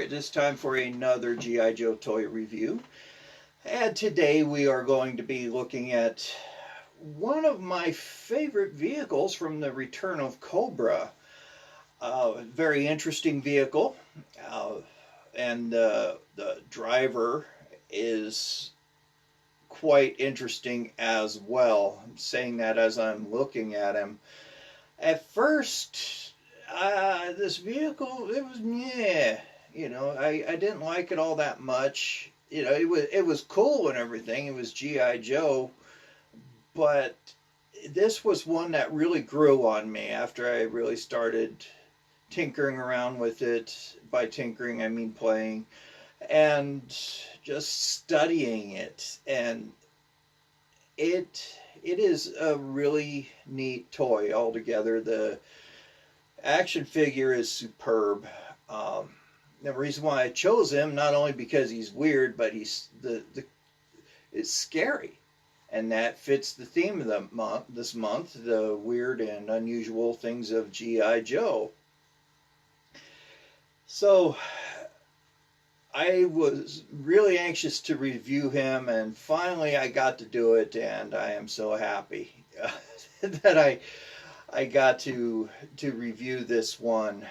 it is time for another G.I. Joe toy review. And today we are going to be looking at one of my favorite vehicles from the Return of Cobra. Very interesting vehicle. And the driver is quite interesting as well. I'm saying that as I'm looking at him. At first, this vehicle, it was meh. I didn't like it all that much. It was cool and everything. It was G.I. Joe, but this was one that really grew on me after I really started tinkering around with it. By tinkering, I mean playing and just studying it. And it is a really neat toy altogether. The action figure is superb. The reason why I chose him, not only because he's weird, but he's it's scary, and that fits the theme of this month, the weird and unusual things of G.I. Joe. So I was really anxious to review him, and finally I got to do it, and I am so happy that I got to review this one.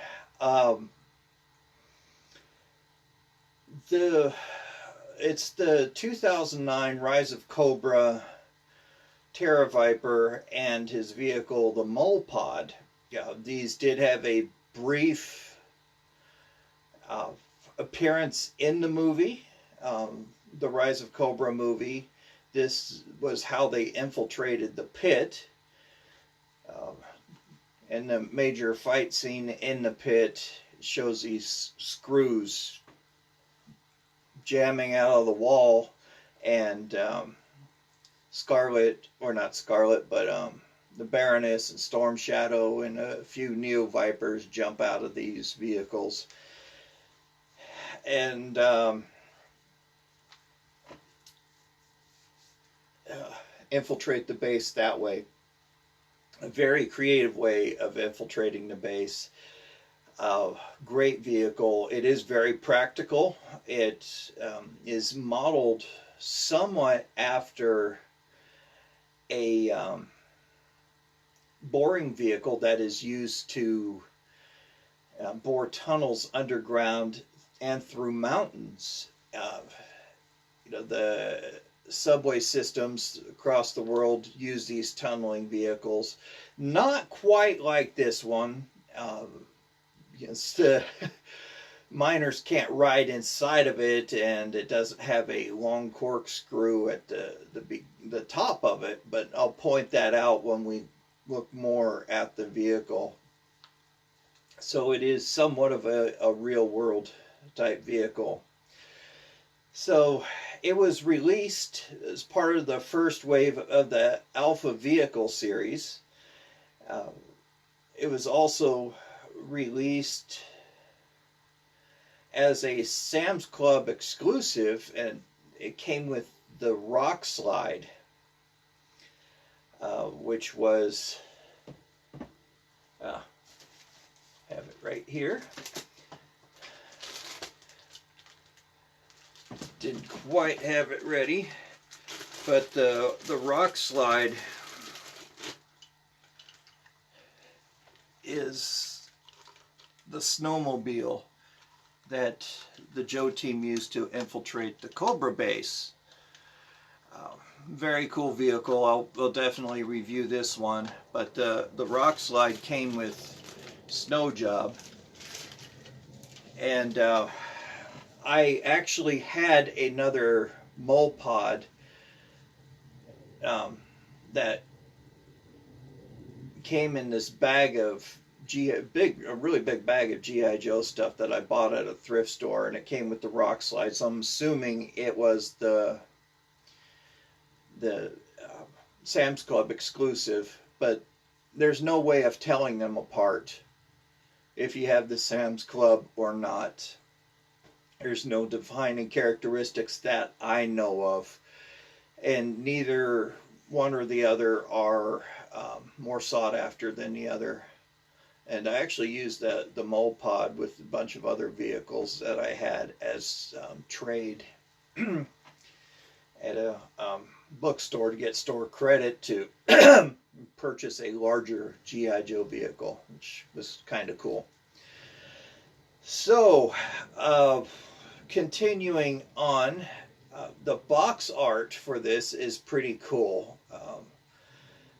It's the 2009 Rise of Cobra Terra-Viper and his vehicle, the Mole Pod. These did have a brief appearance in the movie, the Rise of Cobra movie. This was how they infiltrated the pit. And the major fight scene in the pit shows these screws jamming out of the wall, and Scarlet, or not Scarlet, but the Baroness and Storm Shadow and a few Neo Vipers jump out of these vehicles and infiltrate the base that way. A very creative way of infiltrating the base. Great vehicle. It is very practical. It is modeled somewhat after a boring vehicle that is used to bore tunnels underground and through mountains. The subway systems across the world use these tunneling vehicles. Not quite like this one. The miners can't ride inside of it, and it doesn't have a long corkscrew at the top of it, but I'll point that out when we look more at the vehicle. So it is somewhat of a real world type vehicle. So it was released as part of the first wave of the Alpha Vehicle series. It was also released as a Sam's Club exclusive, and it came with the Rock Slide, which was have it right here. Didn't quite have it ready, but the Rock Slide is the snowmobile that the Joe team used to infiltrate the Cobra base. Very cool vehicle. We'll definitely review this one, but the Rock Slide came with Snow Job, and I actually had another Mole Pod that came in this bag of a really big bag of G.I. Joe stuff that I bought at a thrift store, and it came with the Rock Slide, so I'm assuming it was the Sam's Club exclusive, but there's no way of telling them apart if you have the Sam's Club or not. There's no defining characteristics that I know of, and neither one or the other are more sought after than the other. And I actually used the mold pod with a bunch of other vehicles that I had as trade at a bookstore to get store credit to purchase a larger G.I. Joe vehicle, which was kind of cool. So, continuing on, the box art for this is pretty cool.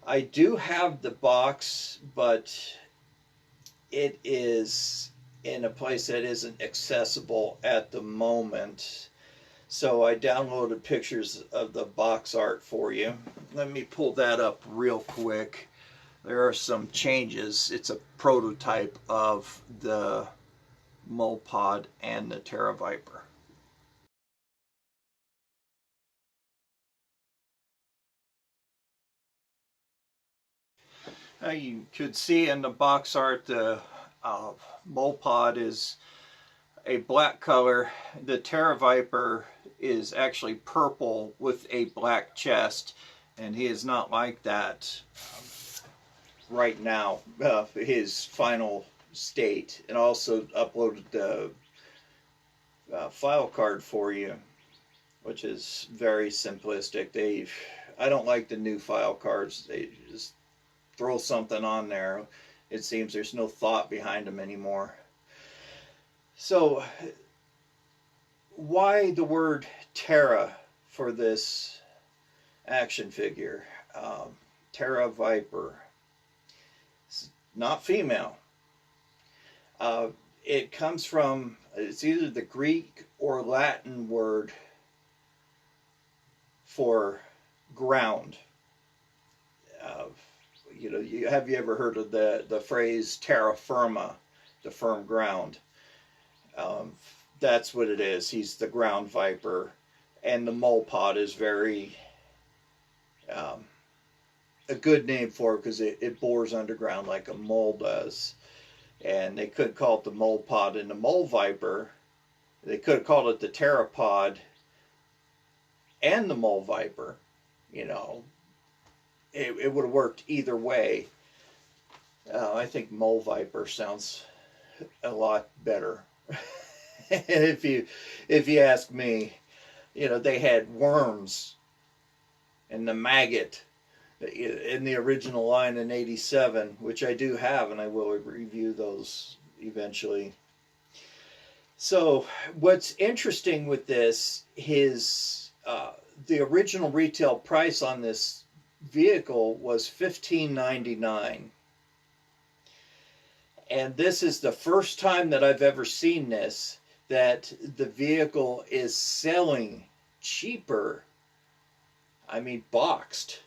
I do have the box, but it is in a place that isn't accessible at the moment. So I downloaded pictures of the box art for you. Let me pull that up real quick. There are some changes. It's a prototype of the mold pod and the Terra-Viper. You could see in the box art the mold pod is a black color. The Terra-Viper is actually purple with a black chest, and he is not like that right now, his final state. And also uploaded the file card for you, which is very simplistic. I don't like the new file cards. They just throw something on there. It seems there's no thought behind them anymore. So why the word Terra for this action figure? Terra-Viper. It's not female. It comes from, it's either the Greek or Latin word for ground. Have you ever heard of the phrase terra firma, the firm ground? That's what it is. He's the ground viper, and the mold pod is very a good name for it because it bores underground like a mole does. And they could call it the mold pod and the mold viper. They could have called it the terrapod and the mold viper. It would have worked either way. I think mole viper sounds a lot better. if you ask me, they had worms and the maggot in the original line in '87, which I do have, and I will review those eventually. So what's interesting with this is the original retail price on this vehicle was $15.99. And this is the first time that I've ever seen this, that the vehicle is selling cheaper, boxed,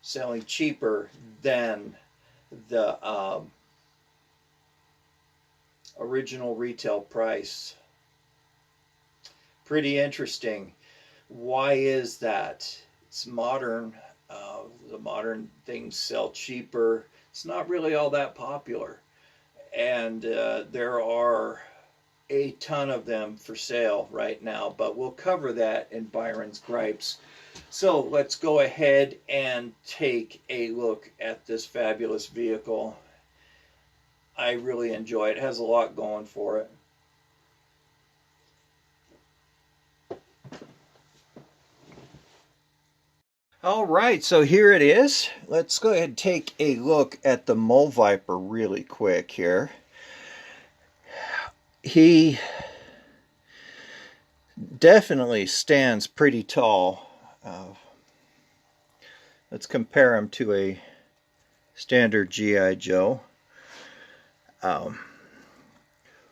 selling cheaper than the original retail price. Pretty interesting. Why is that? It's modern. The modern things sell cheaper. It's not really all that popular. And there are a ton of them for sale right now, but we'll cover that in Byron's Gripes. So let's go ahead and take a look at this fabulous vehicle. I really enjoy it. It has a lot going for it. All right, so here it is. Let's go ahead and take a look at the mold viper really quick here. He definitely stands pretty tall. Let's compare him to a standard G.I. Joe.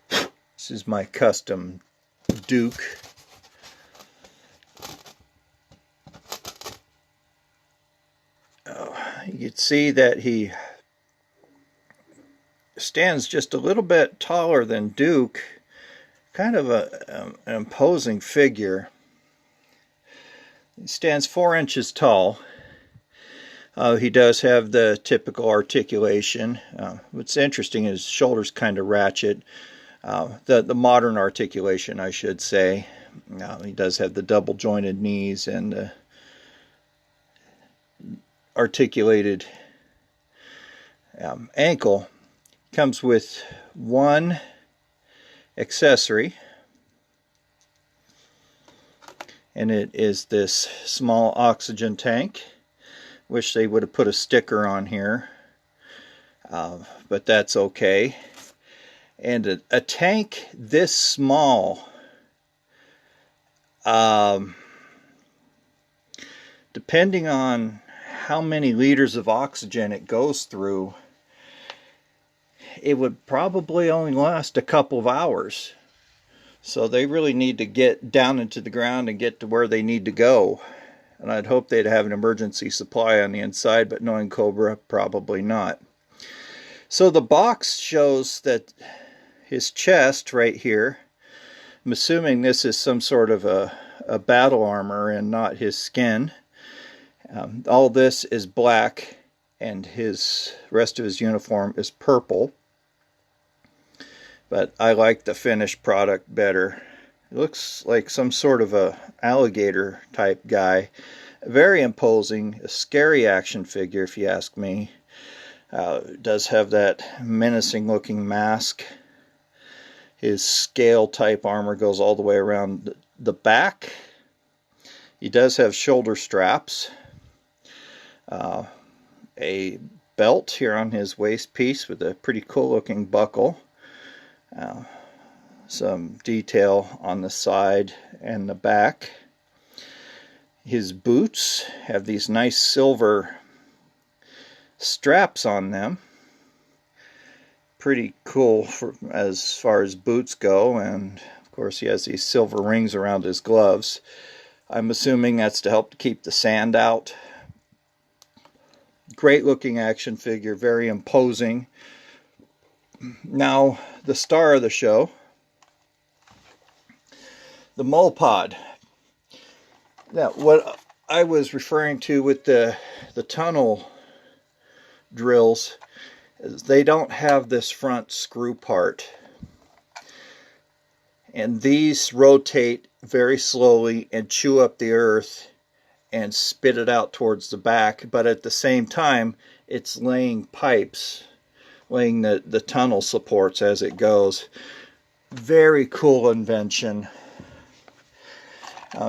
This is my custom Duke. You can see that he stands just a little bit taller than Duke. Kind of an imposing figure. He stands 4 inches tall. He does have the typical articulation. What's interesting is his shoulders kind of ratchet. The modern articulation, I should say. He does have the double jointed knees and the articulated ankle. Comes with one accessory, and it is this small oxygen tank. Wish they would have put a sticker on here, but that's okay. And a tank this small, depending on how many liters of oxygen it goes through, it would probably only last a couple of hours. So they really need to get down into the ground and get to where they need to go. And I'd hope they'd have an emergency supply on the inside, but knowing Cobra, probably not. So the box shows that his chest right here, I'm assuming this is some sort of a battle armor and not his skin. All this is black, and his rest of his uniform is purple. But I like the finished product better. It looks like some sort of a alligator type guy. Very imposing, a scary action figure if you ask me. It does have that menacing looking mask. His scale type armor goes all the way around the back. He does have shoulder straps. A belt here on his waist piece with a pretty cool looking buckle. Some detail on the side and the back. His boots have these nice silver straps on them. Pretty cool as far as boots go, and of course he has these silver rings around his gloves. I'm assuming that's to help to keep the sand out. Great looking action figure, very imposing. Now, the star of the show, the mole pod. Now, what I was referring to with the tunnel drills is they don't have this front screw part. And these rotate very slowly and chew up the earth and spit it out towards the back, but at the same time it's laying pipes, laying the tunnel supports as it goes. Very cool invention.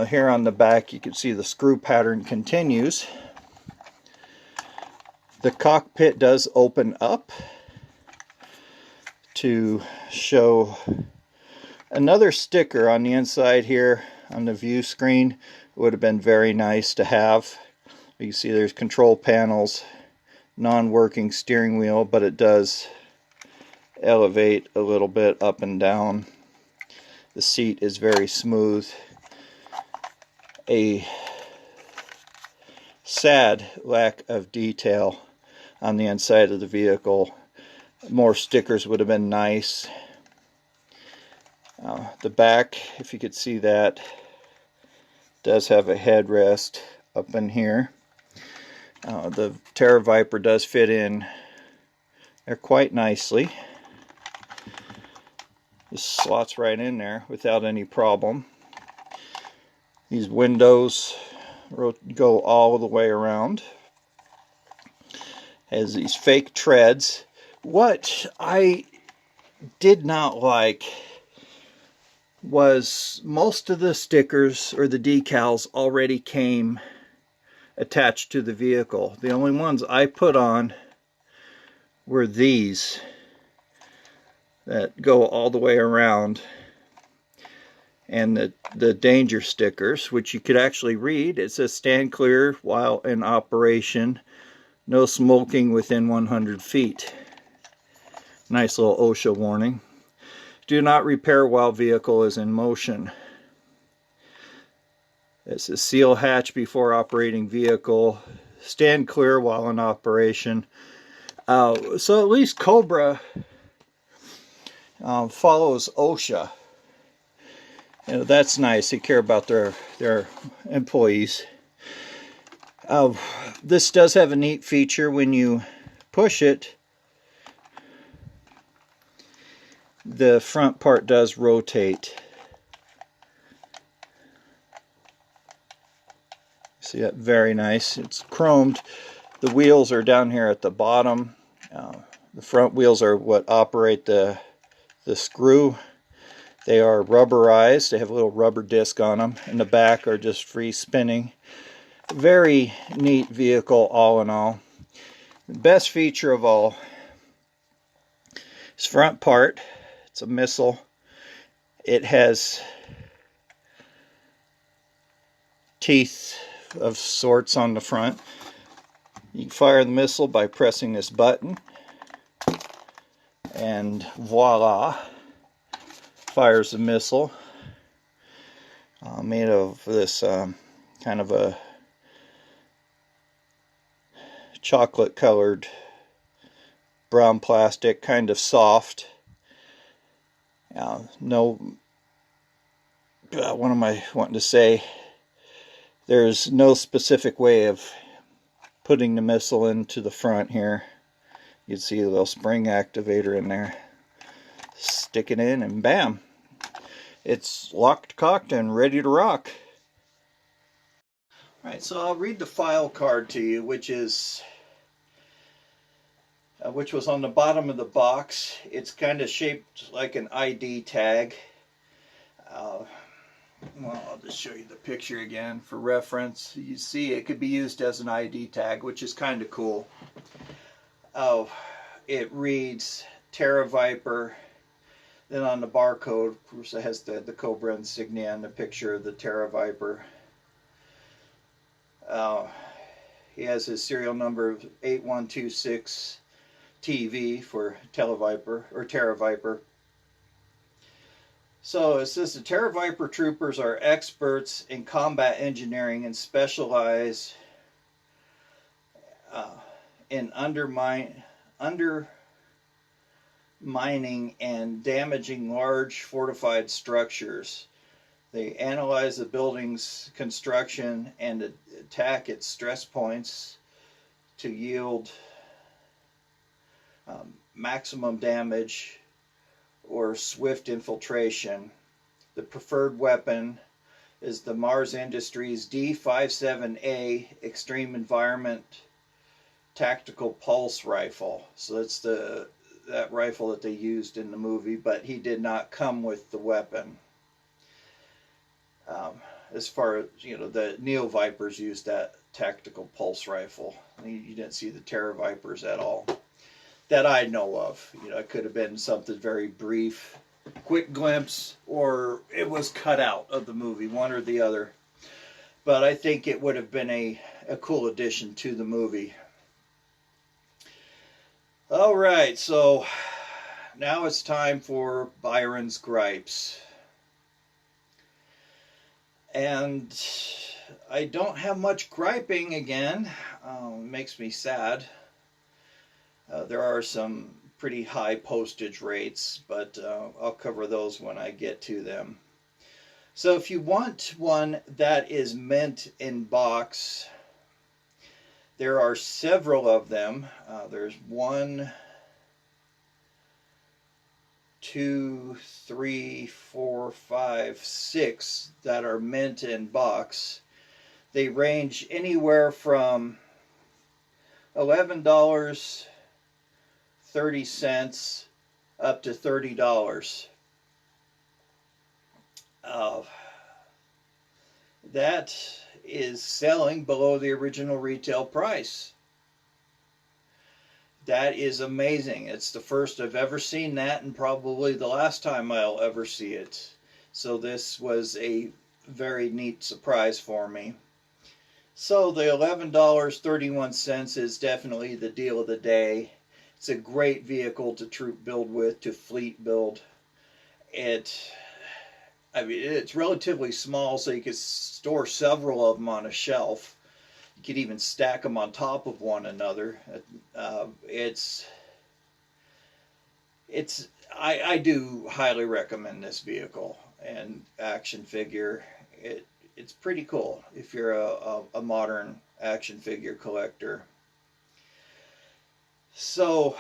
Here on the back you can see the screw pattern continues. The cockpit does open up to show another sticker on the inside here on the view screen. Would have been very nice to have. You can see there's control panels, non-working steering wheel, but it does elevate a little bit up and down. The seat is very smooth. A sad lack of detail on the inside of the vehicle. More stickers would have been nice. The back, if you could see that, does have a headrest up in here. The Terra-Viper does fit in there quite nicely. This slots right in there without any problem. These windows go all the way around. Has these fake treads. What I did not like was most of the stickers or the decals already came attached to the vehicle. The only ones I put on were these that go all the way around, and the danger stickers, which you could actually read. It says stand clear while in operation, no smoking within 100 feet. Nice little OSHA warning. Do not repair while vehicle is in motion. It says seal hatch before operating vehicle. Stand clear while in operation. So at least Cobra follows OSHA. You know, that's nice. They care about their employees. This does have a neat feature. When you push it, the front part does rotate. See that? Very nice. It's chromed. The wheels are down here at the bottom. The front wheels are what operate the screw. They are rubberized. They have a little rubber disc on them. And the back are just free spinning. Very neat vehicle all in all. The best feature of all is front part. It's a missile. It has teeth of sorts on the front. You can fire the missile by pressing this button, and voila, fires the missile. Made of this kind of a chocolate colored brown plastic, kind of soft. What am I wanting to say? There's no specific way of putting the missile into the front here. You can see a little spring activator in there. Stick it in and bam! It's locked, cocked, and ready to rock. Alright, so I'll read the file card to you, which was on the bottom of the box. It's kind of shaped like an ID tag. Well, I'll just show you the picture again for reference. You see it could be used as an ID tag, which is kind of cool. It reads Terra-Viper. Then on the barcode, of course, it has the Cobra insignia and the picture of the Terra-Viper. He has his serial number of 8126 TV for Televiper or Terra-Viper. So it says the Terra-Viper troopers are experts in combat engineering and specialize in undermining and damaging large fortified structures. They analyze the building's construction and attack its stress points to yield maximum damage or swift infiltration. The preferred weapon is the Mars Industries D57A Extreme Environment Tactical Pulse Rifle. So that's that rifle that they used in the movie, but he did not come with the weapon. As far as, the Neo Vipers used that tactical pulse rifle. You didn't see the Terra-Vipers at all that I know of. It could have been something very brief, quick glimpse, or it was cut out of the movie, one or the other. But I think it would have been a cool addition to the movie. Alright, so now it's time for Byron's Gripes. And I don't have much griping again. Makes me sad. There are some pretty high postage rates, but I'll cover those when I get to them. So if you want one that is mint in box, there are several of them. There's 1, 2, 3, 4, 5, 6 that are mint in box. They range anywhere from $11.30 up to $30. That is selling below the original retail price. That is amazing. It's the first I've ever seen that, and probably the last time I'll ever see it. So this was a very neat surprise for me. So the $11.31 is definitely the deal of the day. It's a great vehicle to troop build with, to fleet build. It's relatively small, so you could store several of them on a shelf. You could even stack them on top of one another. I do highly recommend this vehicle and action figure. It's pretty cool if you're a modern action figure collector. So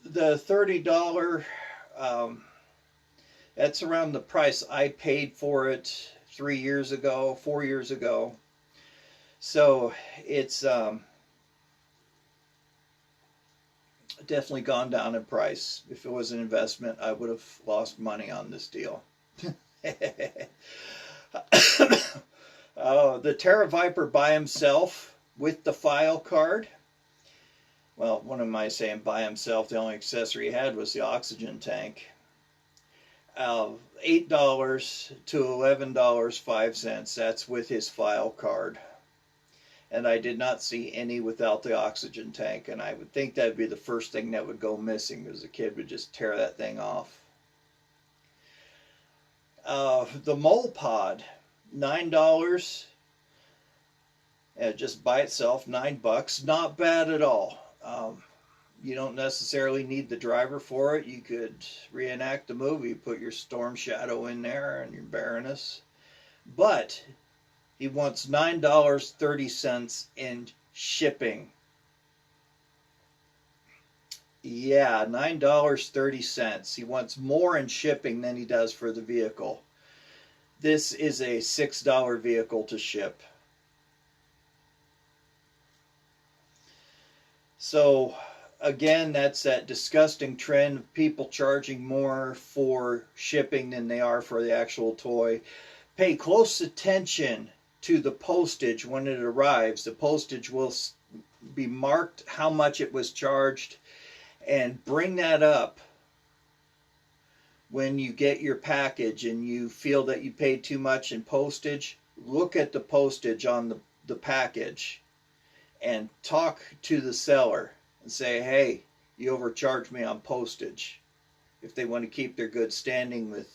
the $30, that's around the price I paid for it 4 years ago. So it's definitely gone down in price. If it was an investment, I would have lost money on this deal. The Terra-Viper by himself with the file card. Well, what am I saying by himself? The only accessory he had was the oxygen tank. $8 to $11.05. That's with his file card. And I did not see any without the oxygen tank. And I would think that would be the first thing that would go missing, because the kid would just tear that thing off. The mole pod, $9. Just by itself, $9. Not bad at all. You don't necessarily need the driver for it. You could reenact the movie, put your Storm Shadow in there and your Baroness. But he wants $9.30 in shipping. Yeah, $9.30. He wants more in shipping than he does for the vehicle. This is a $6 vehicle to ship. So, again, that's that disgusting trend of people charging more for shipping than they are for the actual toy. Pay close attention to the postage when it arrives. The postage will be marked how much it was charged, and bring that up when you get your package and you feel that you paid too much in postage. Look at the postage on the package and talk to the seller and say, hey, you overcharged me on postage. If they want to keep their good standing with,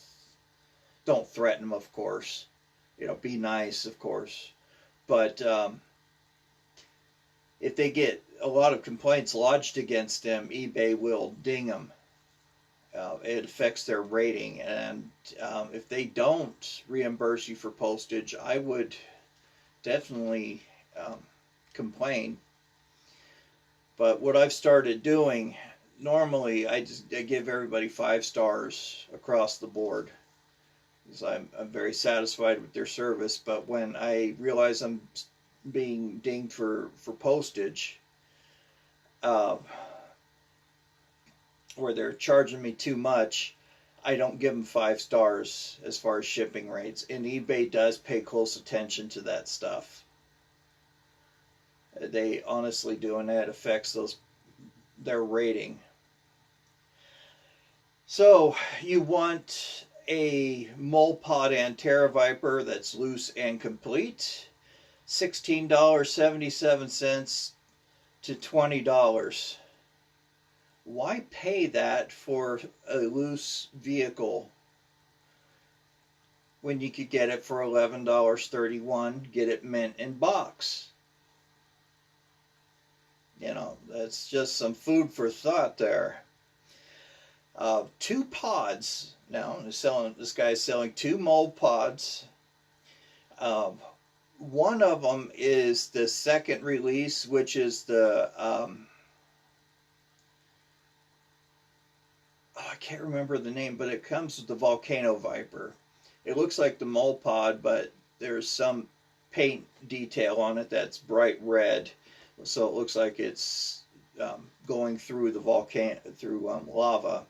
don't threaten them, of course. Be nice, of course. But if they get a lot of complaints lodged against them, eBay will ding them. It affects their rating. And if they don't reimburse you for postage, I would definitely complain. But what I've started doing, normally I give everybody 5 stars across the board, because I'm very satisfied with their service. But when I realize I'm being dinged for postage, where they're charging me too much, I don't give them 5 stars as far as shipping rates. And eBay does pay close attention to that stuff. They honestly do, and that affects their rating. So you want a mole pod and Terra-Viper that's loose and complete. $16.77 to $20. Why pay that for a loose vehicle when you could get it for $11.31, get it mint in box? That's just some food for thought there. 2 pods. Now, this guy's selling 2 mold pods. One of them is the second release, which is the I can't remember the name, but it comes with the Volcano Viper. It looks like the mole pod, but there's some paint detail on it that's bright red, so it looks like it's going through the volcano, through lava.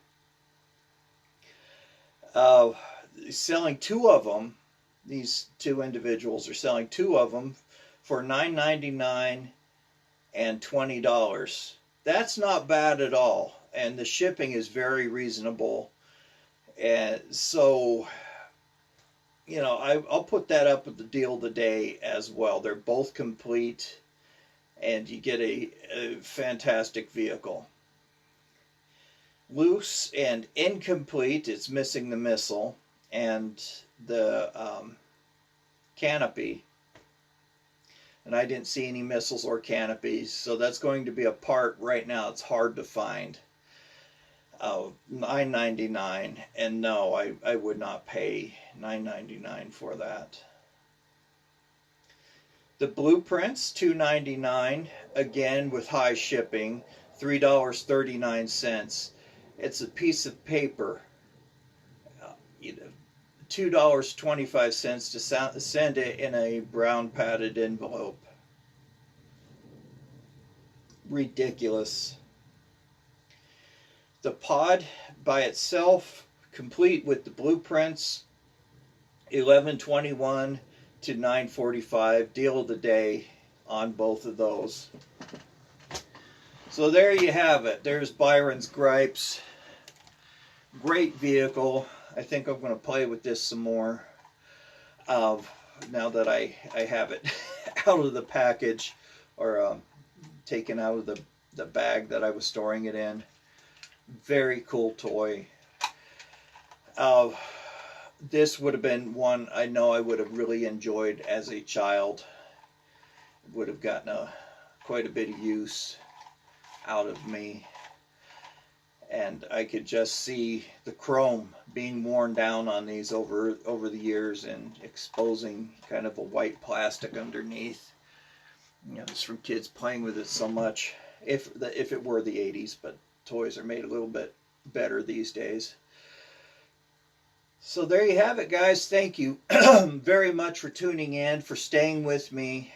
Selling 2 of them. These 2 individuals are selling 2 of them for $9.99 and $20. That's not bad at all, and the shipping is very reasonable. And so, I'll put that up with the deal of the day as well. They're both complete, and you get a fantastic vehicle. Loose and incomplete, it's missing the missile and the canopy. And I didn't see any missiles or canopies, so that's going to be a part right now. It's hard to find. $9.99, and no, I would not pay $9.99 for that. The blueprints, $2.99, again with high shipping, $3.39. It's a piece of paper. $2.25 to send it in a brown padded envelope. Ridiculous. The pod by itself, complete with the blueprints, 1121 to 945, deal of the day on both of those. So there you have it. There's Byron's Gripes. Great vehicle. I think I'm going to play with this some more now that I have it out of the package, or taken out of the bag that I was storing it in. Very cool toy. This would have been one I know I would have really enjoyed as a child. Would have gotten quite a bit of use out of me. And I could just see the chrome being worn down on these over the years and exposing kind of a white plastic underneath. You know, just from kids playing with it so much. If it were the 80s, but toys are made a little bit better these days. So there you have it, guys. Thank you very much for tuning in, for staying with me.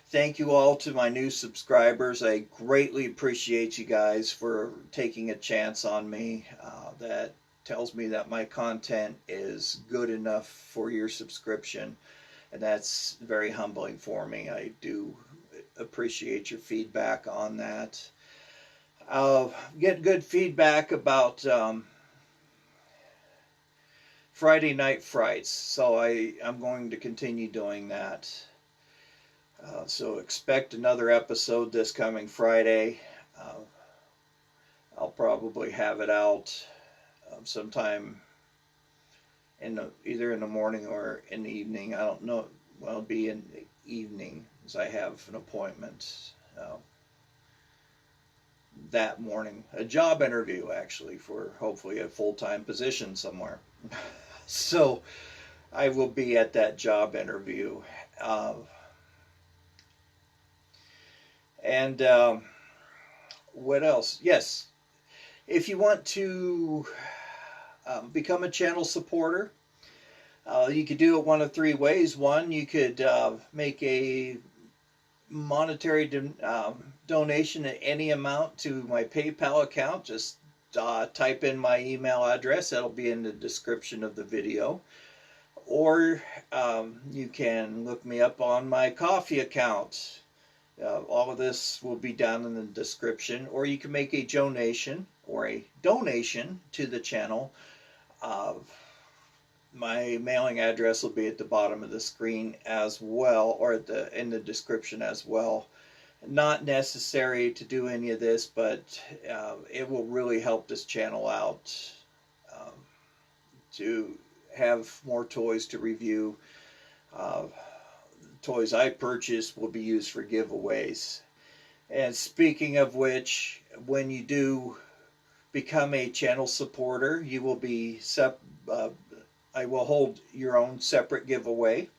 Thank you all to my new subscribers. I greatly appreciate you guys for taking a chance on me. That tells me that my content is good enough for your subscription, and that's very humbling for me. I do appreciate your feedback on that. I'll get good feedback about Friday Night Frights, so I'm going to continue doing that. So expect another episode this coming Friday. I'll probably have it out sometime either in the morning or in the evening. I don't know. Well, it'll be in the evening, as I have an appointment that morning. A job interview, actually, for hopefully a full-time position somewhere. So I will be at that job interview. And what else? Yes, if you want to become a channel supporter, you could do it one of three ways. One, you could make a monetary donation at any amount to my PayPal account. Just type in my email address. That'll be in the description of the video. Or you can look me up on my Ko-fi account. All of this will be down in the description. Or you can make a donation to the channel. My mailing address will be at the bottom of the screen as well, or in the description as well. Not necessary to do any of this, but it will really help this channel out to have more toys to review. Toys I purchase will be used for giveaways. And speaking of which, when you do become a channel supporter, you will be I will hold your own separate giveaway.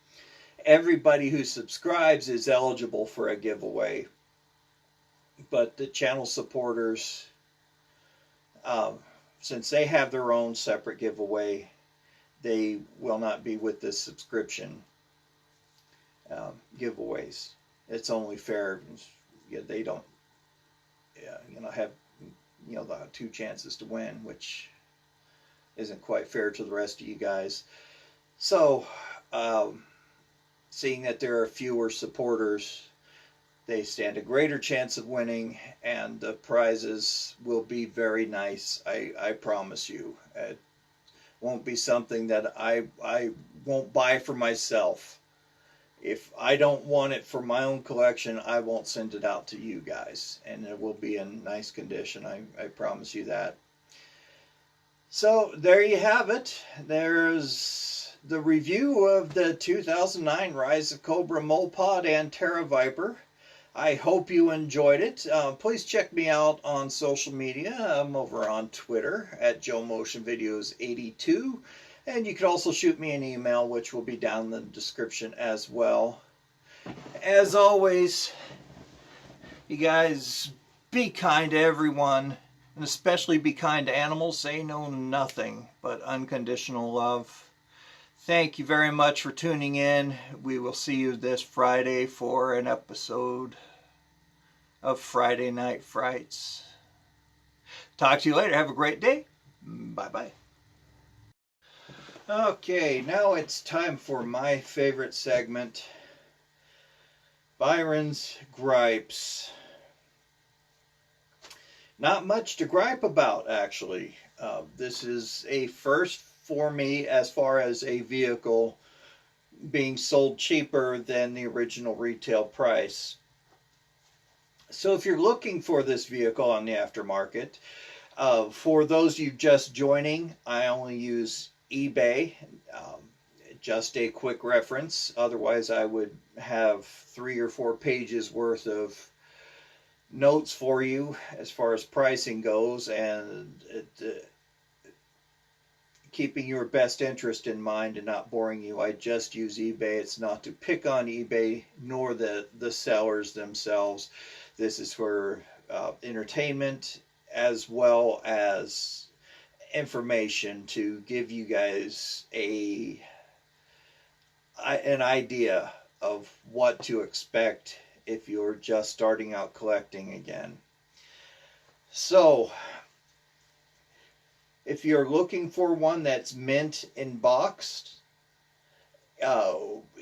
Everybody who subscribes is eligible for a giveaway, but the channel supporters, since they have their own separate giveaway, they will not be with this subscription giveaways. It's only fair. They don't have the two chances to win, which isn't quite fair to the rest of you guys. So seeing that there are fewer supporters, they stand a greater chance of winning, and the prizes will be very nice. I promise you. It won't be something that I won't buy for myself. If I don't want it for my own collection, I won't send it out to you guys, and it will be in nice condition. I promise you that. So there you have it. There's the review of the 2009 Rise of Cobra Mopod and Terra-Viper. I hope you enjoyed it. Please check me out on social media. I'm over on Twitter at JoeMotionVideos82. And you can also shoot me an email, which will be down in the description as well. As always, you guys, be kind to everyone, and especially be kind to animals. They know nothing but unconditional love. Thank you very much for tuning in. We will see you this Friday for an episode of Friday Night Frights. Talk to you later. Have a great day. Bye-bye. Okay, now it's time for my favorite segment, Byron's Gripes. Not much to gripe about, actually. This is a first for me as far as a vehicle being sold cheaper than the original retail price. So if you're looking for this vehicle on the aftermarket, for those of you just joining, I only use eBay. Just a quick reference. Otherwise, I would have 3 or 4 pages worth of notes for you as far as pricing goes, and keeping your best interest in mind and not boring you. I just use eBay. It's not to pick on eBay nor the sellers themselves. This is for entertainment as well as information to give you guys an idea of what to expect if you're just starting out collecting again. So, if you're looking for one that's mint in boxed,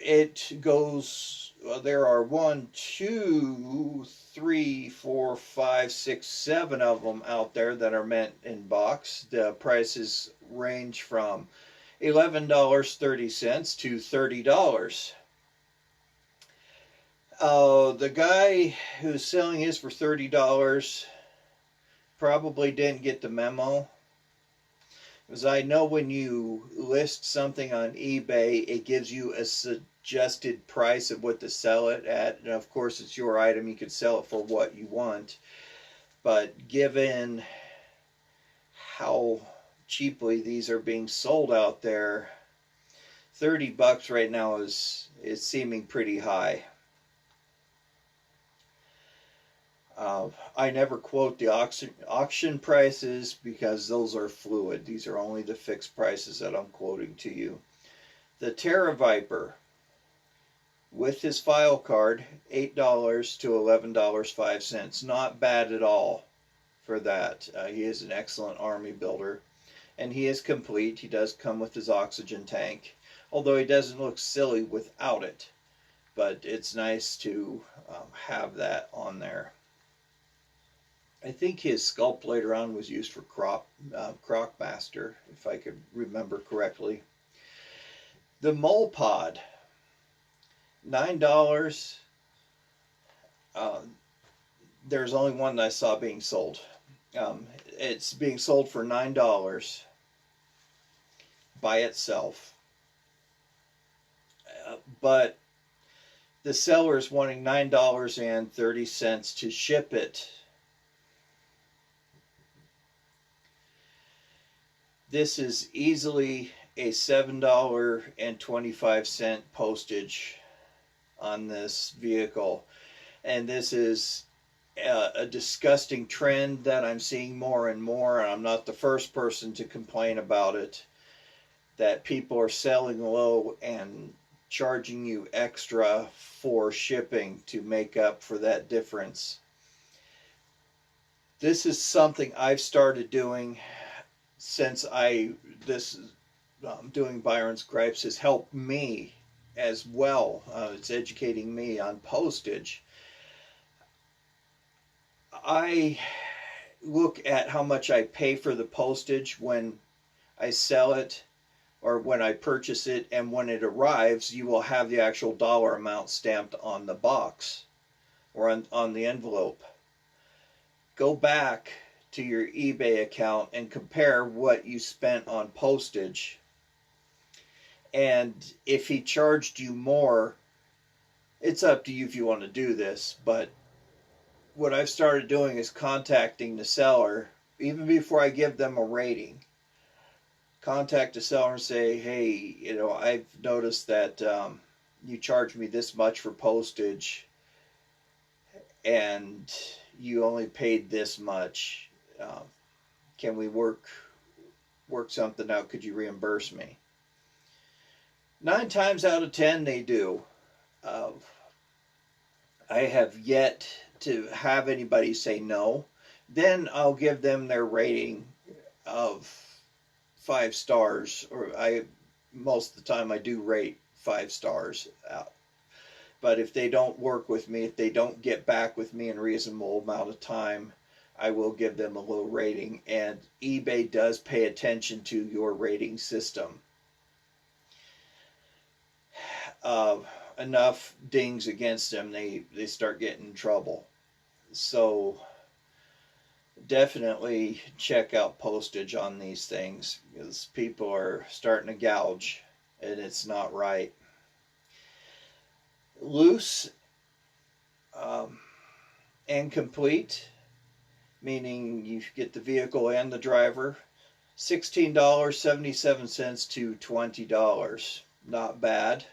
it goes, well, there are 1, 2, 3, 4, 5, 6, 7 of them out there that are mint in box. The prices range from $11.30 to $30. The guy who's selling his for $30 probably didn't get the memo. Because I know when you list something on eBay, it gives you a suggested price of what to sell it at. And of course, it's your item. You could sell it for what you want. But given how cheaply these are being sold out there, $30 right now is seeming pretty high. I never quote the auction prices because those are fluid. These are only the fixed prices that I'm quoting to you. The Terra-Viper with his file card, $8 to $11.05. Not bad at all for that. He is an excellent army builder, and he is complete. He does come with his oxygen tank, although he doesn't look silly without it. But it's nice to have that on there. I think his sculpt later on was used for Crocmaster, if I could remember correctly. The Mole Pod, $9. There's only one that I saw being sold. It's being sold for $9 by itself. But the seller is wanting $9.30 to ship it. This is easily a $7.25 postage on this vehicle. And this is a disgusting trend that I'm seeing more and more. And I'm not the first person to complain about it. That people are selling low and charging you extra for shipping to make up for that difference. This is something I've started doing since doing Byron's Gripes has helped me as well. It's educating me on postage. I look at how much I pay for the postage when I sell it or when I purchase it, and when it arrives, you will have the actual dollar amount stamped on the box or on the envelope. Go back to your eBay account and compare what you spent on postage. And if he charged you more, it's up to you if you want to do this, but what I've started doing is contacting the seller even before I give them a rating. Contact the seller and say, hey, I've noticed that you charge me this much for postage and you only paid this much. Can we work something out? Could you reimburse me? 9 times out of 10 they do. I have yet to have anybody say no. then I'll give them their rating of 5 stars, or most of the time I do rate 5 stars out. But if they don't work with me, if they don't get back with me in a reasonable amount of time, I will give them a low rating. And eBay does pay attention to your rating system. Enough dings against them, they start getting in trouble. So definitely check out postage on these things, because people are starting to gouge and it's not right. Loose and complete, meaning you get the vehicle and the driver, $16.77 to $20. Not bad.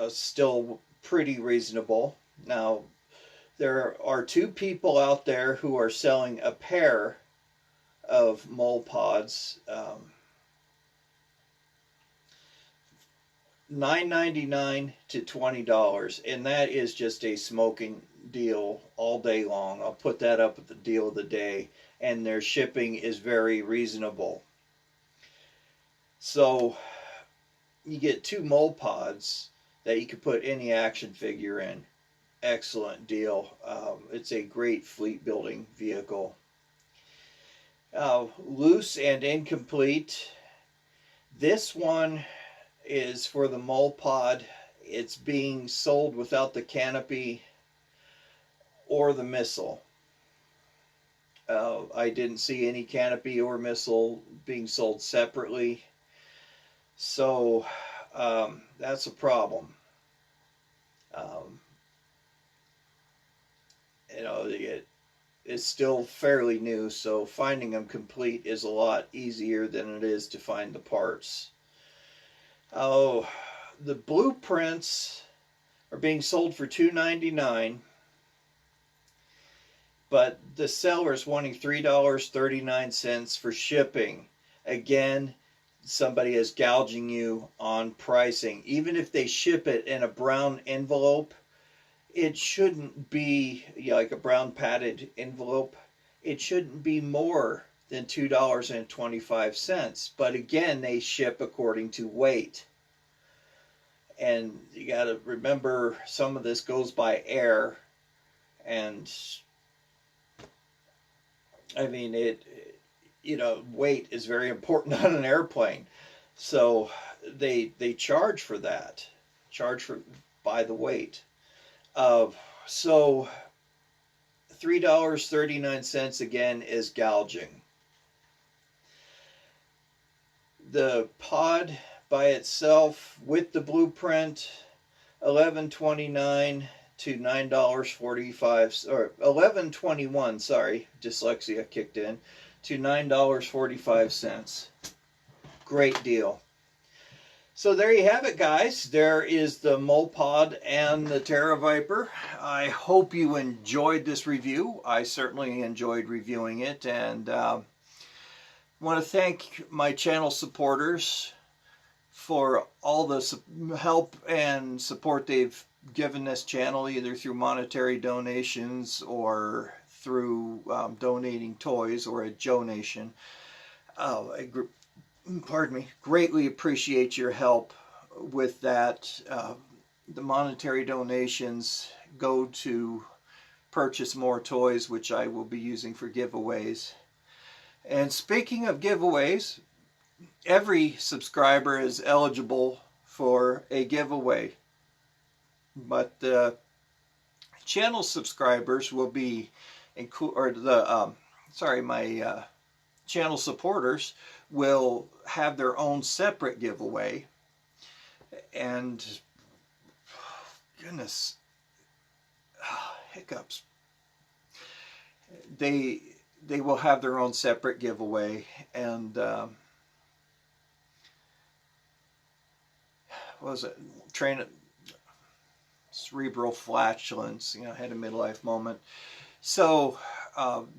Still pretty reasonable. Now, there are 2 people out there who are selling a pair of mole pods, $9.99 to $20, and that is just a smoking deal all day long. I'll put that up at the deal of the day, and their shipping is very reasonable. So you get 2 mole pods that you can put any action figure in. Excellent deal. It's a great fleet building vehicle. Loose and incomplete. This one is for the mole pod. It's being sold without the canopy or the missile. I didn't see any canopy or missile being sold separately. So that's a problem. You know, it's still fairly new, so finding them complete is a lot easier than it is to find the parts. Oh, the blueprints are being sold for $2.99, but the seller's wanting $3.39 for shipping. Again, somebody is gouging you on pricing. Even if they ship it in a brown envelope, it shouldn't be like a brown padded envelope. It shouldn't be more than $2.25. But again, they ship according to weight. And you got to remember, some of this goes by air. And I mean, weight is very important on an airplane. So they charge for that. By the weight. So $3.39 again is gouging. The pod by itself with the blueprint, $11.29 to $9.45, or $11.21, sorry, dyslexia kicked in, to $9.45. Great deal. So there you have it, guys. There is the mole pod and the Terra-Viper. I hope you enjoyed this review. I certainly enjoyed reviewing it, and want to thank my channel supporters for all the help and support they've given this channel, either through monetary donations or through donating toys or a donation. Greatly appreciate your help with that. The monetary donations go to purchase more toys, which I will be using for giveaways. And speaking of giveaways, every subscriber is eligible for a giveaway. But the channel subscribers will be, my channel supporters will have their own separate giveaway. And goodness, hiccups. They will have their own separate giveaway, and what was it? Cerebral flatulence. Had a midlife moment. So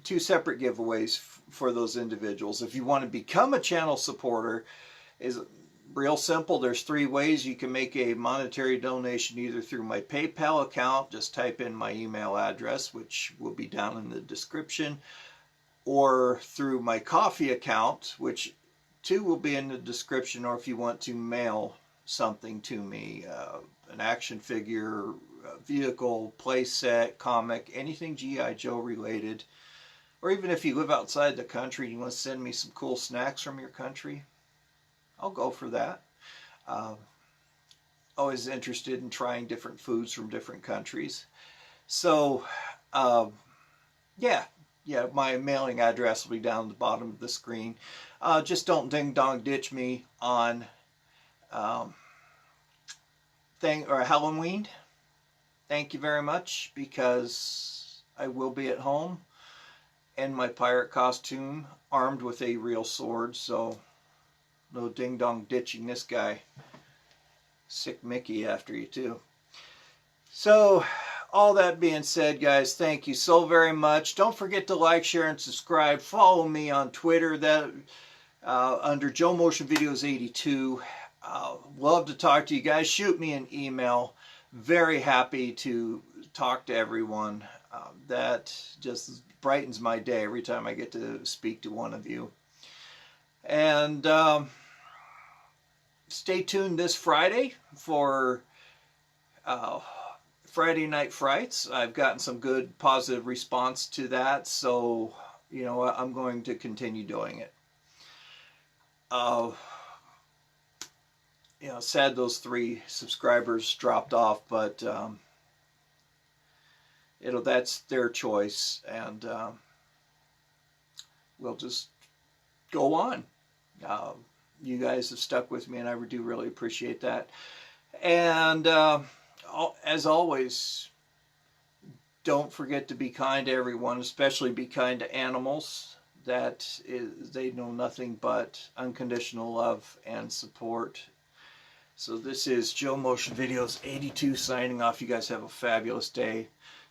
2 separate giveaways for those individuals. If you want to become a channel supporter, is real simple. There's 3 ways you can make a monetary donation, either through my PayPal account, just type in my email address, which will be down in the description, or through my Ko-fi account, which too will be in the description, or if you want to mail something to me, an action figure, vehicle, play set, comic, anything G.I. Joe related, or even if you live outside the country and you want to send me some cool snacks from your country, I'll go for that. Always interested in trying different foods from different countries. So, yeah, my mailing address will be down at the bottom of the screen. Just don't ding-dong ditch me on Halloween. Thank you very much, because I will be at home in my pirate costume, armed with a real sword, so no ding-dong ditching this guy. Sick Mickey after you, too. So, all that being said, guys, thank you so very much. Don't forget to like, share, and subscribe. Follow me on Twitter, that under Joe Motion Videos 82. Love to talk to you guys. Shoot me an email. Very happy to talk to everyone. That just brightens my day every time I get to speak to one of you. And stay tuned this Friday for Friday Night Frights. I've gotten some good positive response to that, so you know what, I'm going to continue doing it. You know, sad those 3 subscribers dropped off, but that's their choice, and we'll just go on. You guys have stuck with me, and I do really appreciate that. And as always, don't forget to be kind to everyone, especially be kind to animals. They know nothing but unconditional love and support. So this is Joe Motion Videos 82 signing off. You guys have a fabulous day.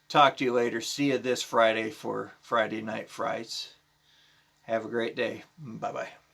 Talk to you later. See you this Friday for Friday Night Frights. Have a great day. Bye-bye.